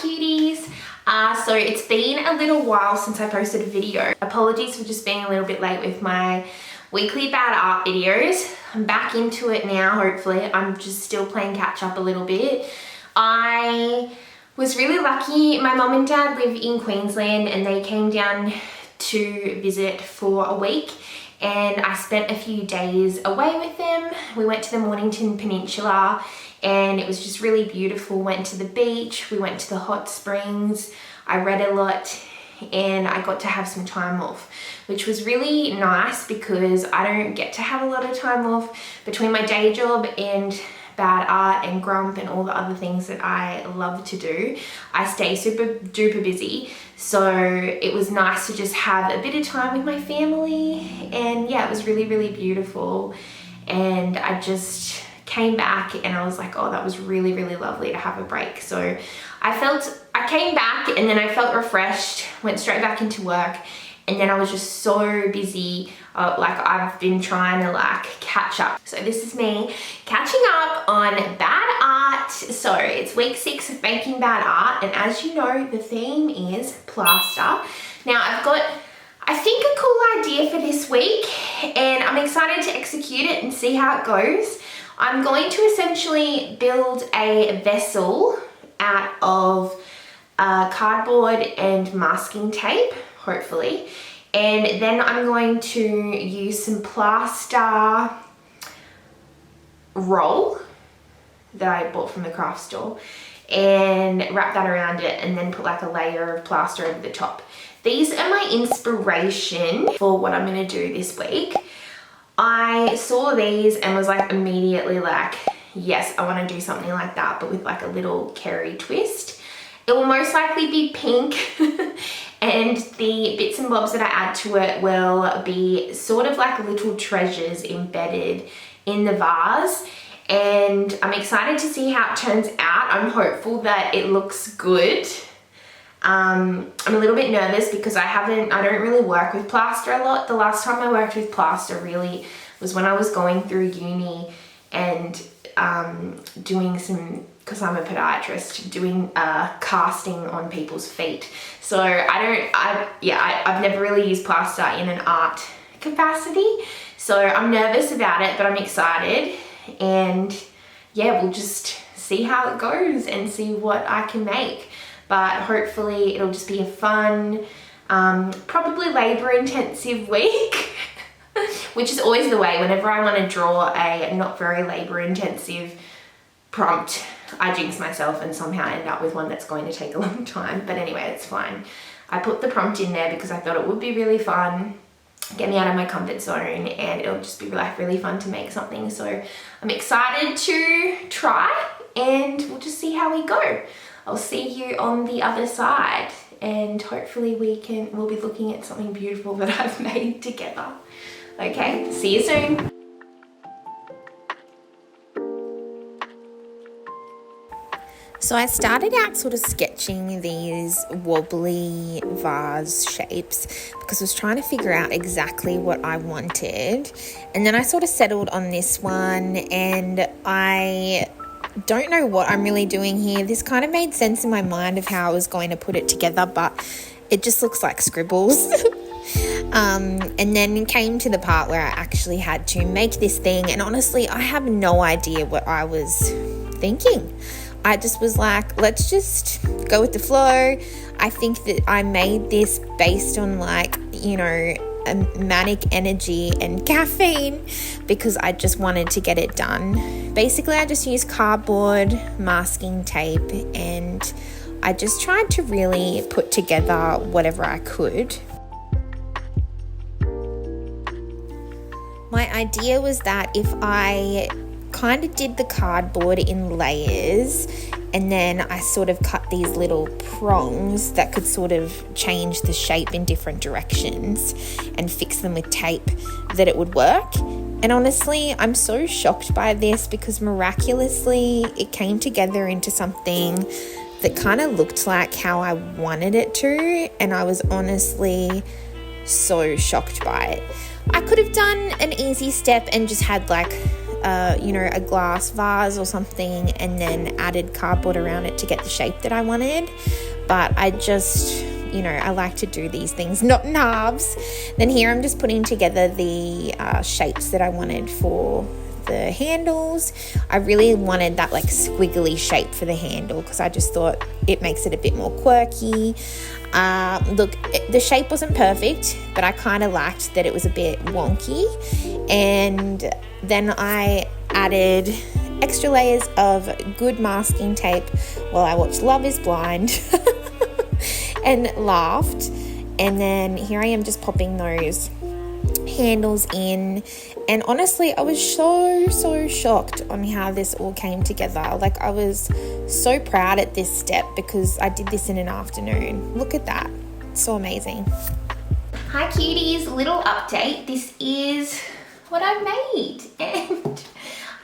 cuties. So it's been a little while since I posted a video. Apologies for just being a little bit late with my weekly bad art videos. I'm back into it now, hopefully. I'm just still playing catch up a little bit. I was really lucky. My mom and dad live in Queensland and they came down to visit for a week, and I spent a few days away with them. We went to the Mornington Peninsula and it was just really beautiful. Went to the beach, we went to the hot springs, I read a lot, and I got to have some time off, which was really nice because I don't get to have a lot of time off between my day job and bad art and grump and all the other things that I love to do. I stay super duper busy, so it was nice to just have a bit of time with my family. And yeah, it was really, really beautiful. And I just came back and I was like, oh, that was really, really lovely to have a break. So I came back and then I felt refreshed, went straight back into work, and then I was just so busy. Like I've been trying to like catch up. So this is me catching up on bad art. So it's week 6 of making bad art, and as you know, the theme is plaster. Now I've got, I think, a cool idea for this week, and I'm excited to execute it and see how it goes. I'm going to essentially build a vessel out of cardboard and masking tape, hopefully. And then I'm going to use some plaster roll that I bought from the craft store and wrap that around it, and then put like a layer of plaster over the top. These are my inspiration for what I'm going to do this week. I saw these and was like immediately like, yes, I want to do something like that, but with like a little Kerry twist. It will most likely be pink and the bits and bobs that I add to it will be sort of like little treasures embedded in the vase. And I'm excited to see how it turns out. I'm hopeful that it looks good. I'm a little bit nervous because I don't really work with plaster a lot. The last time I worked with plaster really was when I was going through uni and doing some, because I'm a podiatrist, doing casting on people's feet. So I've never really used plaster in an art capacity. So I'm nervous about it, but I'm excited. And yeah, we'll just see how it goes and see what I can make. But hopefully it'll just be a fun, probably labor-intensive week, which is always the way. Whenever I want to draw a not very labor-intensive prompt, I jinx myself and somehow end up with one that's going to take a long time. But anyway, it's fine. I put the prompt in there because I thought it would be really fun, get me out of my comfort zone, and it'll just be like really fun to make something. So I'm excited to try, and we'll just see how we go. I'll see you on the other side, and hopefully we'll be looking at something beautiful that I've made together. Okay, see you soon. So I started out sort of sketching these wobbly vase shapes because I was trying to figure out exactly what I wanted. And then I sort of settled on this one, and I don't know what I'm really doing here. This kind of made sense in my mind of how I was going to put it together, but it just looks like scribbles. And then it came to the part where I actually had to make this thing, and honestly, I have no idea what I was thinking. I just was like, let's just go with the flow. I think that I made this based on like, you know, a manic energy and caffeine because I just wanted to get it done. Basically, I just used cardboard, masking tape, and I just tried to really put together whatever I could. My idea was that if I kind of did the cardboard in layers and then I sort of cut these little prongs that could sort of change the shape in different directions and fix them with tape, that it would work. And honestly, I'm so shocked by this because miraculously it came together into something that kind of looked like how I wanted it to, and I was honestly so shocked by it. I could have done an easy step and just had like you know, a glass vase or something and then added cardboard around it to get the shape that I wanted. But I just, you know, I like to do these things not in halves. Then here I'm just putting together the shapes that I wanted for the handles. I really wanted that like squiggly shape for the handle because I just thought it makes it a bit more quirky. Look, the shape wasn't perfect, but I kind of liked that it was a bit wonky. And then I added extra layers of good masking tape while I watched Love is Blind and laughed. And then here I am just popping those handles in, and honestly I was so shocked on how this all came together. Like, I was so proud at this step because I did this in an afternoon. Look at that, so amazing. Hi cuties, little update. This is what I've made and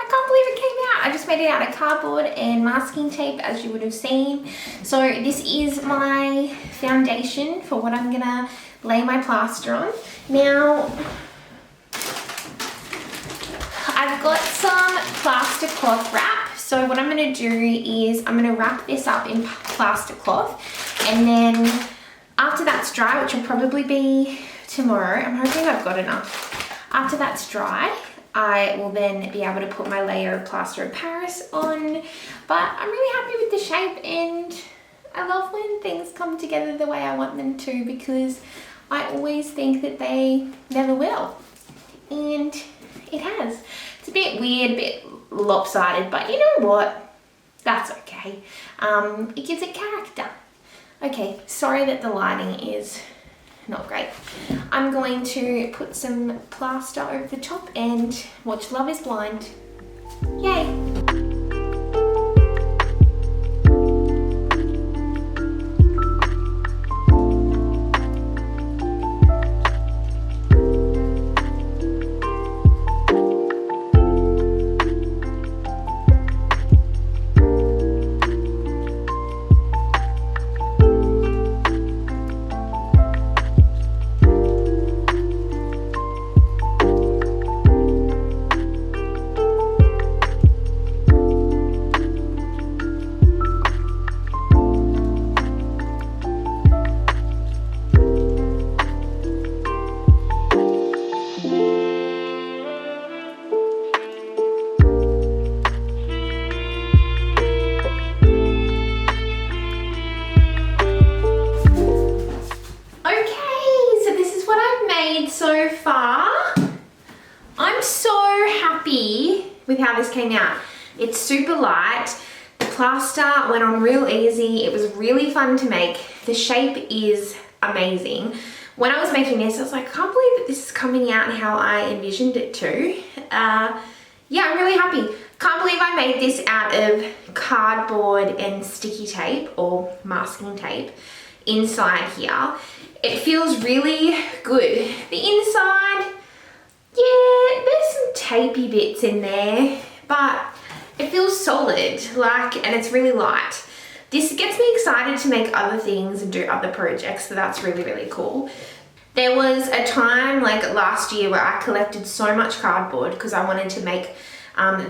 I can't believe it came out. I just made it out of cardboard and masking tape, as you would have seen. So this is my foundation for what I'm gonna lay my plaster on. Now, I've got some plaster cloth wrap. So what I'm gonna do is I'm gonna wrap this up in plaster cloth, and then after that's dry, which will probably be tomorrow, I'm hoping I've got enough. After that's dry, I will then be able to put my layer of plaster of Paris on. But I'm really happy with the shape, and I love when things come together the way I want them to, because I always think that they never will, and it has. It's a bit weird, a bit lopsided, but you know what? That's okay. It gives it character. Okay, sorry that the lighting is not great. I'm going to put some plaster over the top and watch Love is Blind. Yay! So far, I'm so happy with how this came out. It's super light. The plaster went on real easy. It was really fun to make. The shape is amazing. When I was making this, I was like, I can't believe that this is coming out how I envisioned it to. Yeah, I'm really happy. Can't believe I made this out of cardboard and sticky tape or masking tape inside here. It feels really good. The inside, yeah, there's some tapey bits in there, but it feels solid, like, and it's really light. This gets me excited to make other things and do other projects, so that's really, really cool. There was a time like last year where I collected so much cardboard because I wanted to make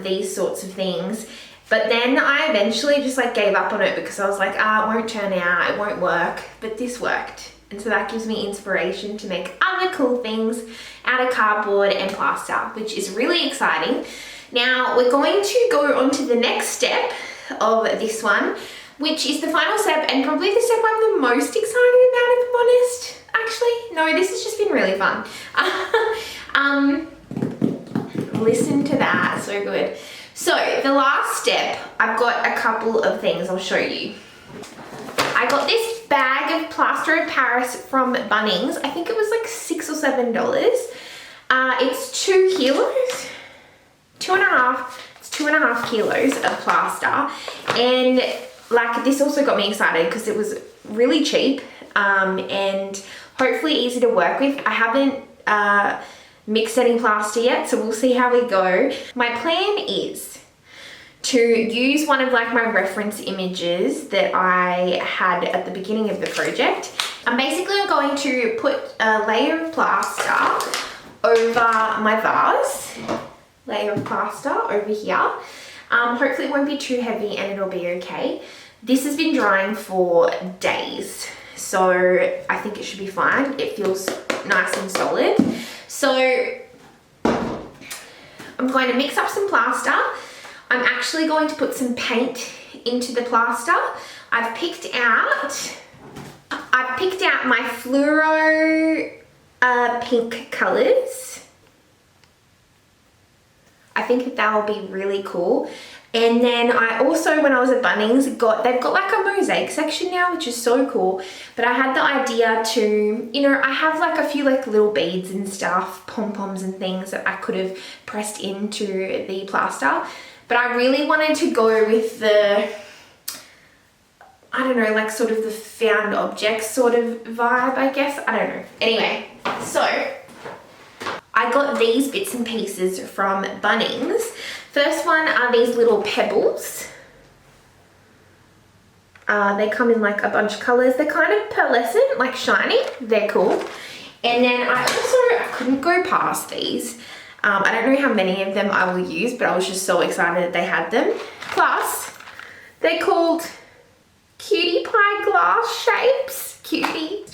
these sorts of things. But then I eventually just like gave up on it because I was like, it won't turn out, it won't work, but this worked. And so that gives me inspiration to make other cool things out of cardboard and plaster, which is really exciting. Now we're going to go on to the next step of this one, which is the final step and probably the step I'm the most excited about, if I'm honest. Actually, no, this has just been really fun. Listen to that, so good. So the last step, I've got a couple of things I'll show you. I got this bag of plaster of Paris from Bunnings. I think it was like $6 or $7. It's 2 kilos, 2.5. It's 2.5 kilos of plaster, and like this also got me excited because it was really cheap and hopefully easy to work with. I haven't mixed any plaster yet, so we'll see how we go. My plan is to use one of like my reference images that I had at the beginning of the project. I'm basically going to put a layer of plaster over my vase layer of plaster over here. Hopefully it won't be too heavy and it'll be okay. This has been drying for days, so I think it should be fine. It feels nice and solid. So I'm going to mix up some plaster. I'm actually going to put some paint into the plaster. I've picked out my fluoro pink colors. I think that will be really cool. And then I also, when I was at Bunnings, they've got like a mosaic section now, which is so cool. But I had the idea to, you know, I have like a few like little beads and stuff, pom-poms and things that I could have pressed into the plaster. But I really wanted to go with the, I don't know, like sort of the found objects sort of vibe, I guess. I don't know. Anyway, so I got these bits and pieces from Bunnings. First one are these little pebbles. They come in like a bunch of colors. They're kind of pearlescent, like shiny. They're cool. And then I couldn't go past these. I don't know how many of them I will use, but I was just so excited that they had them. Plus, they're called cutie pie glass shapes. Cutie.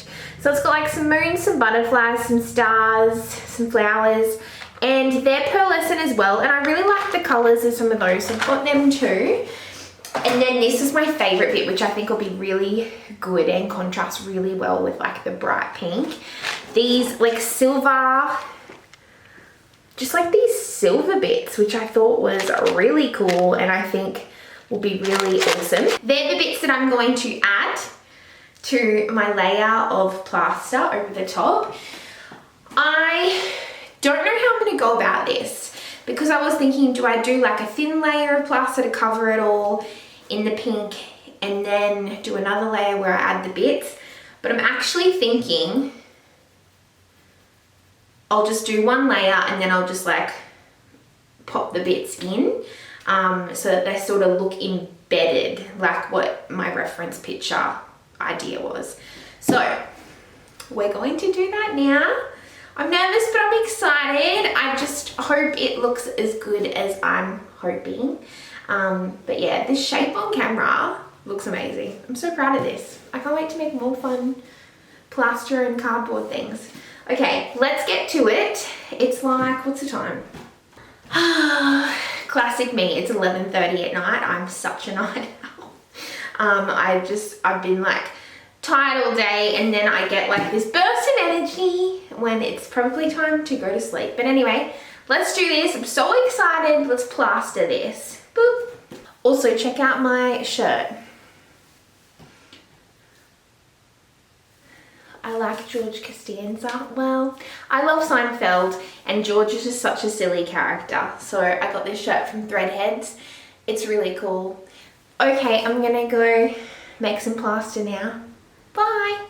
So it's got like some moons, some butterflies, some stars, some flowers. And they're pearlescent as well, and I really like the colours of some of those, so I've got them too. And then this is my favourite bit, which I think will be really good and contrast really well with like the bright pink. These like silver, just like these silver bits, which I thought was really cool and I think will be really awesome. They're the bits that I'm going to add to my layer of plaster over the top. I don't know how I'm going to go about this, because I was thinking, do I do like a thin layer of plaster to cover it all in the pink and then do another layer where I add the bits? But I'm actually thinking I'll just do one layer and then I'll just like pop the bits in so that they sort of look embedded, like what my reference picture idea was. So we're going to do that now. I'm nervous, but I'm excited. I just hope it looks as good as I'm hoping. But yeah, this shape on camera looks amazing. I'm so proud of this. I can't wait to make more fun plaster and cardboard things. Okay, let's get to it. It's like, what's the time? Classic me, it's 11:30 at night. I'm such a night owl. I've been like tired all day, and then I get like this burst of energy when it's probably time to go to sleep. But anyway, let's do this. I'm so excited. Let's plaster this. Boop. Also, check out my shirt. I like George Costanza. Well, I love Seinfeld, and George is just such a silly character. So I got this shirt from Threadheads. It's really cool. Okay, I'm gonna go make some plaster now. Bye.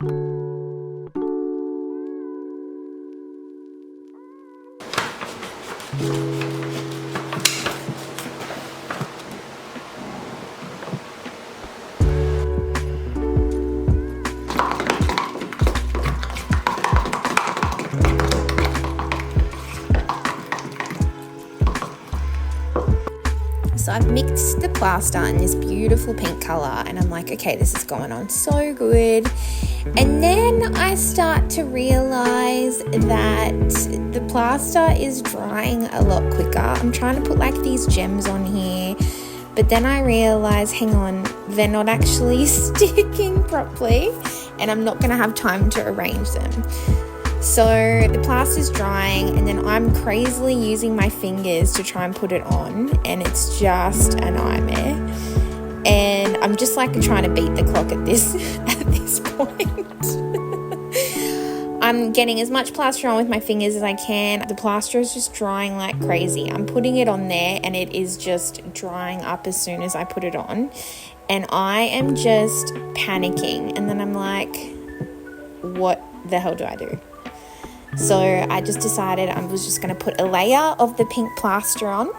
So I've mixed the plaster in this beautiful pink colour, and I'm like, okay, this is going on so good. And then I start to realise that the plaster is drying a lot quicker. I'm trying to put like these gems on here, but then I realise, hang on, they're not actually sticking properly, and I'm not going to have time to arrange them. So the plaster's drying, and then I'm crazily using my fingers to try and put it on, and it's just a nightmare. And I'm just like trying to beat the clock at this point. I'm getting as much plaster on with my fingers as I can. The plaster is just drying like crazy. I'm putting it on there, and it is just drying up as soon as I put it on. And I am just panicking, and then I'm like, what the hell do I do? So I just decided I was just going to put a layer of the pink plaster on,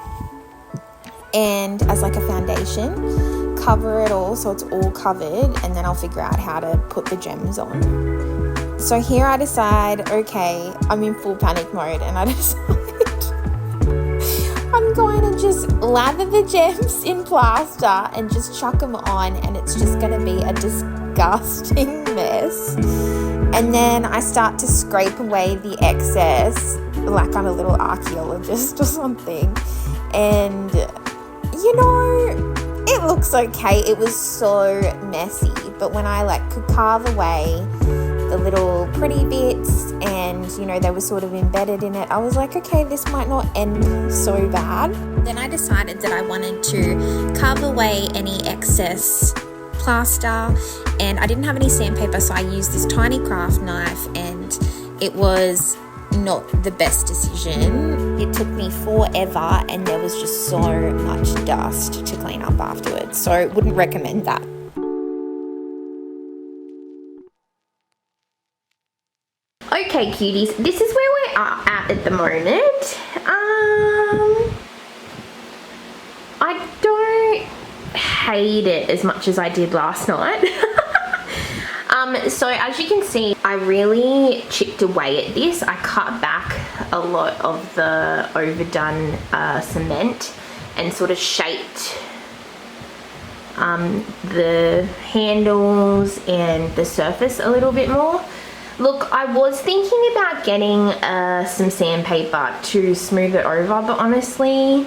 and as like a foundation, cover it all so it's all covered, and then I'll figure out how to put the gems on. So here I decide, okay, I'm in full panic mode, and I decide I'm then just lather the gems in plaster and just chuck them on, and it's just going to be a disgusting mess. And then I start to scrape away the excess like I'm a little archaeologist or something. And, you know, it looks okay. It was so messy. But when I like could carve away the little pretty bits and, you know, they were sort of embedded in it, I was like, okay, this might not end so bad. Then I decided that I wanted to carve away any excess plaster, and I didn't have any sandpaper, so I used this tiny craft knife, and it was not the best decision. It took me forever, and there was just so much dust to clean up afterwards, so wouldn't recommend that. Okay, cuties, this is where we are at the moment. I don't hate it as much as I did last night. So as you can see, I really chipped away at this. I cut back a lot of the overdone cement and sort of shaped the handles and the surface a little bit more. Look, I was thinking about getting some sandpaper to smooth it over, but honestly,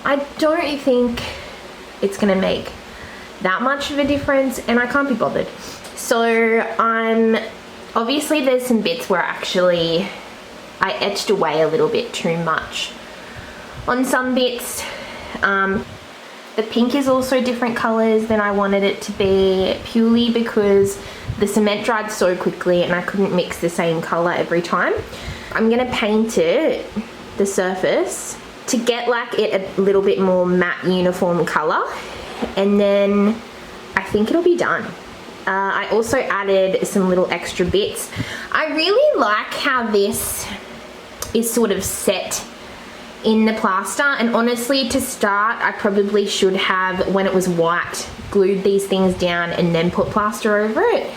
I don't think it's gonna make that much of a difference, and I can't be bothered. So obviously there's some bits where I etched away a little bit too much on some bits. The pink is also different colors than I wanted it to be, purely because the cement dried so quickly and I couldn't mix the same color every time. I'm gonna paint it, the surface, to get like it a little bit more matte uniform color, and then I think it'll be done. I also added some little extra bits. I really like how this is sort of set in the plaster, and honestly, to start, I probably should have, when it was white, glued these things down and then put plaster over it.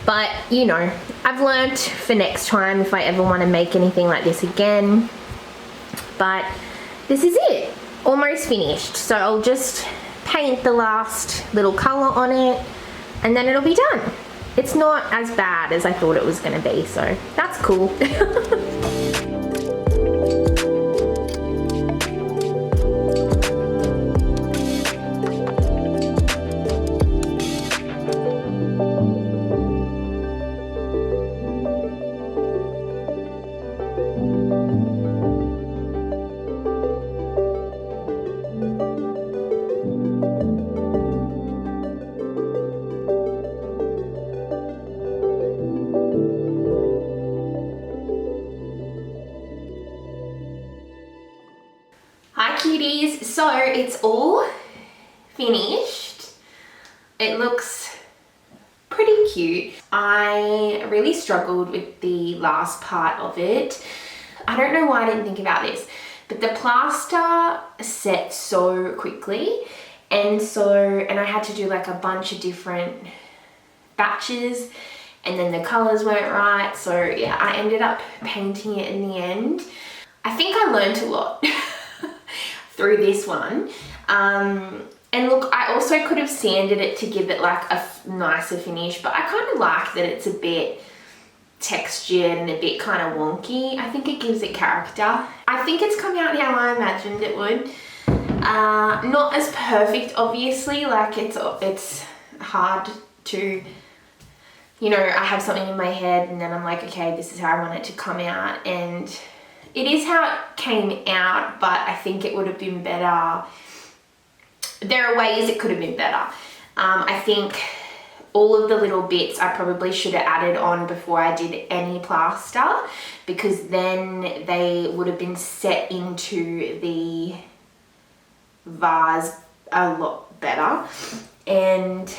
But, you know, I've learnt for next time if I ever want to make anything like this again. But this is it, almost finished. So I'll just paint the last little colour on it, and then it'll be done. It's not as bad as I thought it was going to be, so that's cool. Hi cuties, so it's all finished. It looks pretty cute. I really struggled with the last part of it. I don't know why I didn't think about this, but the plaster set so quickly, and I had to do like a bunch of different batches, and then the colors weren't right, so yeah, I ended up painting it in the end. I think I learned a lot through this one. And look, I also could have sanded it to give it like a nicer finish, but I kind of like that it's a bit textured and a bit kind of wonky. I think it gives it character. I think it's come out how I imagined it would. Not as perfect, obviously, like it's hard to, you know, I have something in my head and then I'm like, okay, this is how I want it to come out, and it is how it came out, but I think it would have been better. There are ways it could have been better. I think all of the little bits I probably should have added on before I did any plaster, because then they would have been set into the vase a lot better. And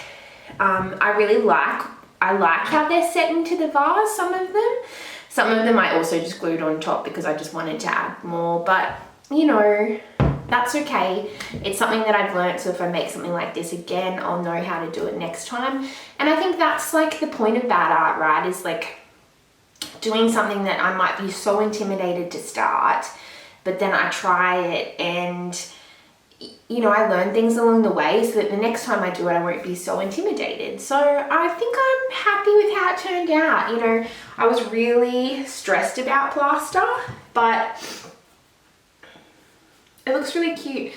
I like how they're set into the vase, some of them. Some of them I also just glued on top because I just wanted to add more, but you know, that's okay. It's something that I've learned, so if I make something like this again, I'll know how to do it next time. And I think that's like the point of bad art, right? Is like doing something that I might be so intimidated to start but then I try it and, you know, I learn things along the way so that the next time I do it, I won't be so intimidated. So I think I'm happy with how it turned out. You know, I was really stressed about plaster, but it looks really cute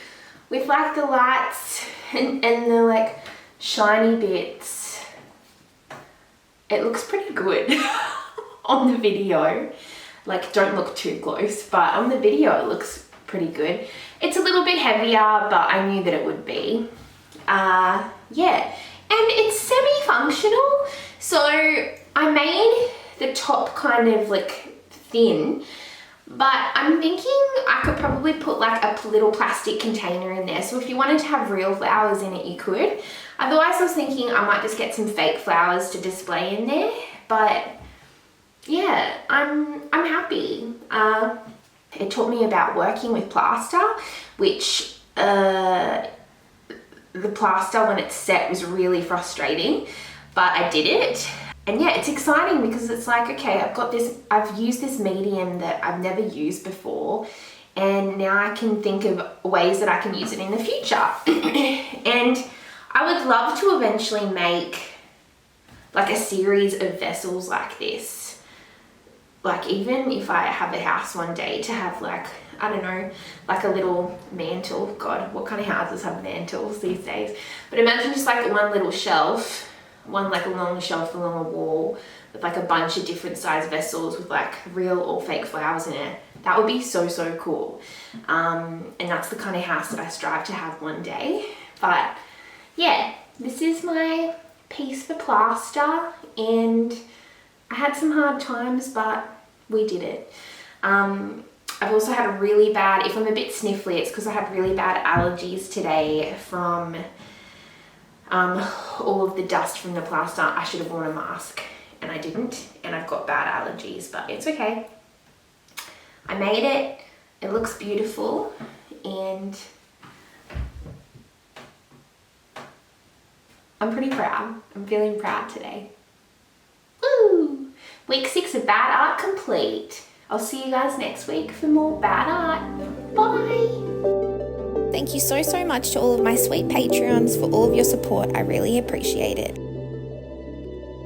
with like the lights and the like shiny bits. It looks pretty good on the video. Like, don't look too close, but on the video it looks pretty good. It's a little bit heavier, but I knew that it would be. Yeah, and it's semi-functional. So I made the top kind of like thin, but I'm thinking I could probably put like a little plastic container in there. So if you wanted to have real flowers in it, you could. Otherwise, I was thinking I might just get some fake flowers to display in there. But yeah, I'm happy. It taught me about working with plaster, which the plaster when it's set was really frustrating, but I did it. And yeah, it's exciting because it's like, okay, I've used this medium that I've never used before, and now I can think of ways that I can use it in the future. And I would love to eventually make like a series of vessels like this. Like, even if I have a house one day, to have like, I don't know, like a little mantle. God, what kind of houses have mantles these days? But imagine just like one little shelf, one like a long shelf along a wall with like a bunch of different size vessels with like real or fake flowers in it. That would be so, so cool. And that's the kind of house that I strive to have one day. But yeah, this is my piece for plaster, and I had some hard times, but we did it. I've also had a really bad, if I'm a bit sniffly, it's because I had really bad allergies today from all of the dust from the plaster. I should have worn a mask and I didn't, and I've got bad allergies, but it's okay. I made it. It looks beautiful, and I'm pretty proud. I'm feeling proud today. Woo! Week 6 of bad art complete. I'll see you guys next week for more bad art. Bye! Thank you so much to all of my sweet Patreons for all of your support. I really appreciate it.